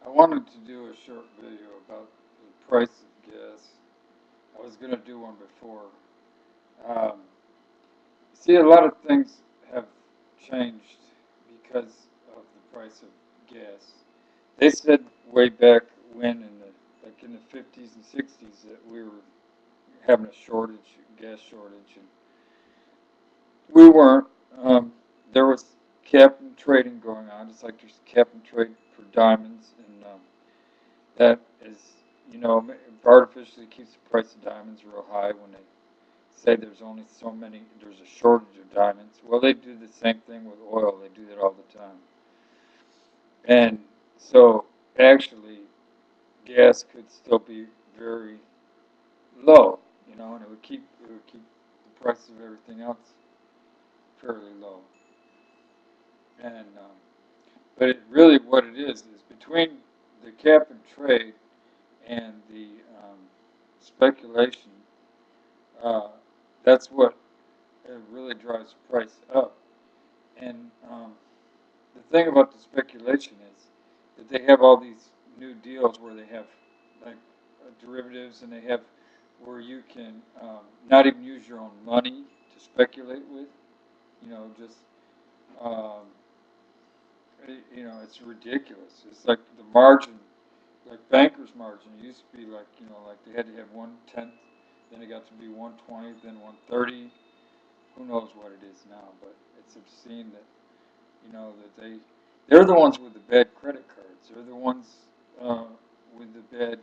I wanted to do a short video about the price of gas. I was going to do one before. Um, See, a lot of things have changed because of the price of gas. They said way back when, in the 50s and 60s, that we were having a shortage, gas shortage, and we weren't. There was cap and trading going on, just like there's cap and trade for diamonds, and that is, artificially keeps the price of diamonds real high when they say there's only so many, there's a shortage of diamonds. Well, they do the same thing with oil. They do that all the time. And so, actually, gas could still be very low, and it would keep the price of everything else fairly low. And but really, what it is between the cap and trade and the speculation. Uh, that's what really drives the price up. And the thing about the speculation is that they have all these new deals where they have like derivatives, and they have where you can not even use your own money to speculate with. Just um, it's ridiculous. It's like the margin, like banker's margin. It used to be like like they had to have 1/10, then it got to be 1/20, then 1/30. Who knows what it is now? But it's obscene that that they're the ones with the bad credit cards. They're the ones uh, with the bad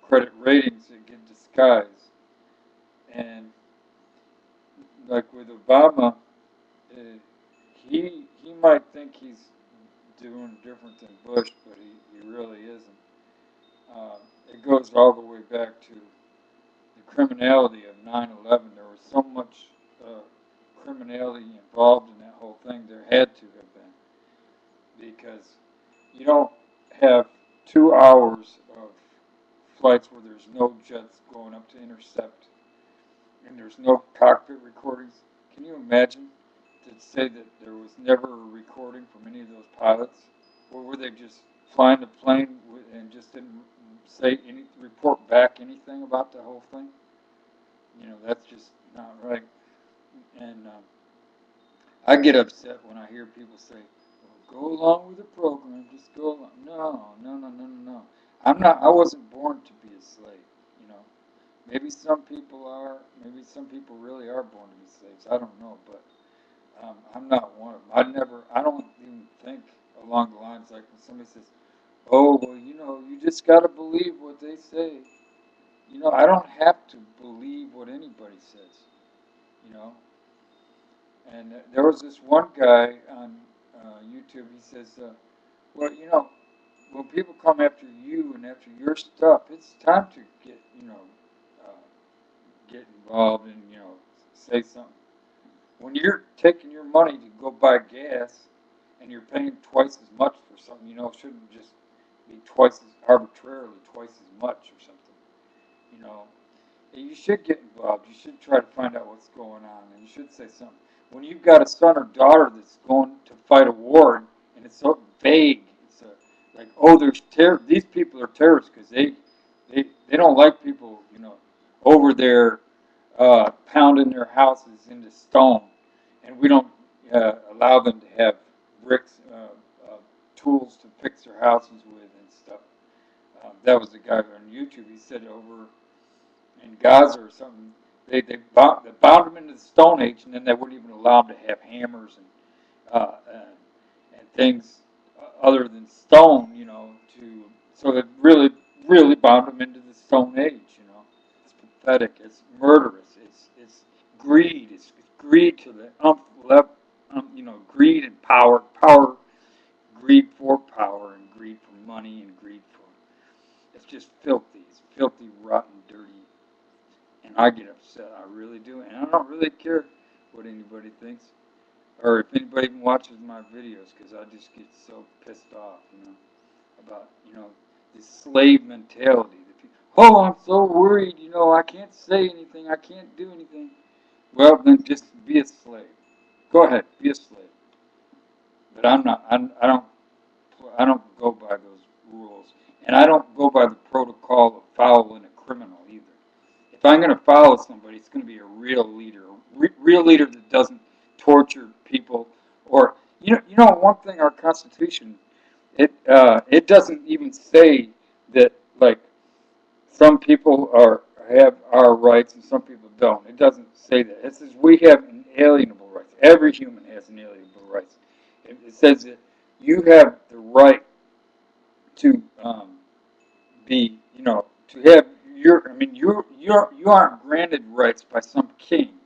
credit ratings that get disguised. And like with Obama, uh, he might think he's doing different than Bush, but he really isn't. It goes all the way back to the criminality of 9/11. There was so much uh, criminality involved in that whole thing. There had to have been, because you don't have 2 hours of flights where there's no jets going up to intercept, and there's no cockpit recordings. Can you imagine to say that there was never a recording from any of those pilots? Or were they just flying the plane and just didn't say any, report back anything about the whole thing? That's just not right. And I get upset when I hear people say, well, go along with the program, just go along. No, no, no, no, no, no. I'm not, I wasn't born to be a slave, you know. Maybe some people are, maybe some people really are born to be slaves. I don't know, but I'm not one of them. I don't even think along the lines like when somebody says, oh, well, you just got to believe what they say. I don't have to believe what anybody says, you know. And there was this one guy on YouTube. He says, well, when people come after you and after your stuff, it's time to uh, get involved and, say something. When you're taking your money to go buy gas and you're paying twice as much for something, it shouldn't just be twice as arbitrarily twice as much or something. You know, you should get involved. You should try to find out what's going on, and you should say something. When you've got a son or daughter that's going to fight a war, and it's so vague, it's like, oh, these people are terrorists because they don't like people, over there pounding their houses into stone, and we don't allow them to have bricks, tools to fix their houses with and stuff. That was the guy on YouTube. He said over in Gaza or something, they bound them into the Stone Age, and then they wouldn't even allow them to have hammers and things other than stone, so they really bound them into the Stone Age. It's pathetic. It's murderous. It's greed. It's greed to the level. Greed and power, greed for power, and greed for money, and greed for. It's just filthy. It's filthy, rotten, dirty, and I get upset. I really do, and I don't really care what anybody thinks, or if anybody even watches my videos, because I just get so pissed off, about this slave mentality. That people, oh, I'm so worried. I can't say anything. I can't do anything. Well, then just be a slave. Go ahead, be a slave. But I'm not. I don't go by those rules. And I don't go by the protocol of following a criminal either. If I'm going to follow somebody, it's going to be a real leader, real leader that doesn't torture people. Or one thing our Constitution, it doesn't even say that, like, some people have our rights and some people don't. It doesn't say that. It says we have inalienable rights. Every human has inalienable rights. It says that you have the right to be, to have your. I mean, you aren't granted rights by some king.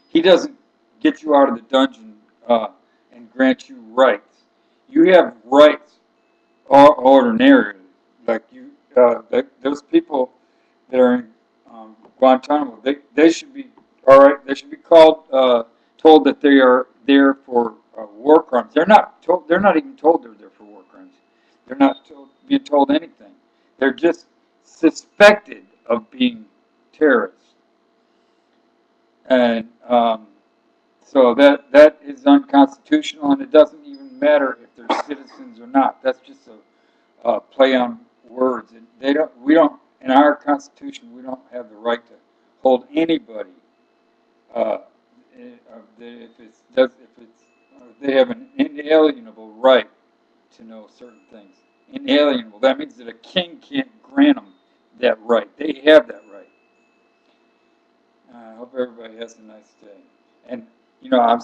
He doesn't get you out of the dungeon and grant you rights. You have rights ordinarily, like those people that are in Guantanamo. They should be all right. They should be told that they are there for war crimes. They're not told. They're not even told they're there for war crimes. They're not being told anything. They're just suspected of being terrorists, and so that is unconstitutional, and it doesn't even matter if they're citizens or not. That's just a play on words, and we don't, in our Constitution, we don't have the right to hold anybody if they have an inalienable right to know certain things. Inalienable. That means that a king can't grant them that right. They have that right. I hope everybody has a nice day. And I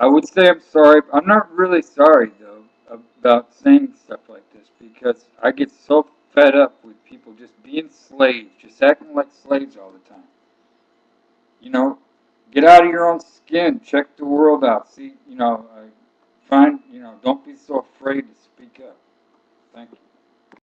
would say I'm sorry. I'm not really sorry though about saying stuff like this because I get so fed up with people just being slaves, just acting like slaves all the time. You know, get out of your own skin. Check the world out. See, don't be so afraid to speak up. Thank you.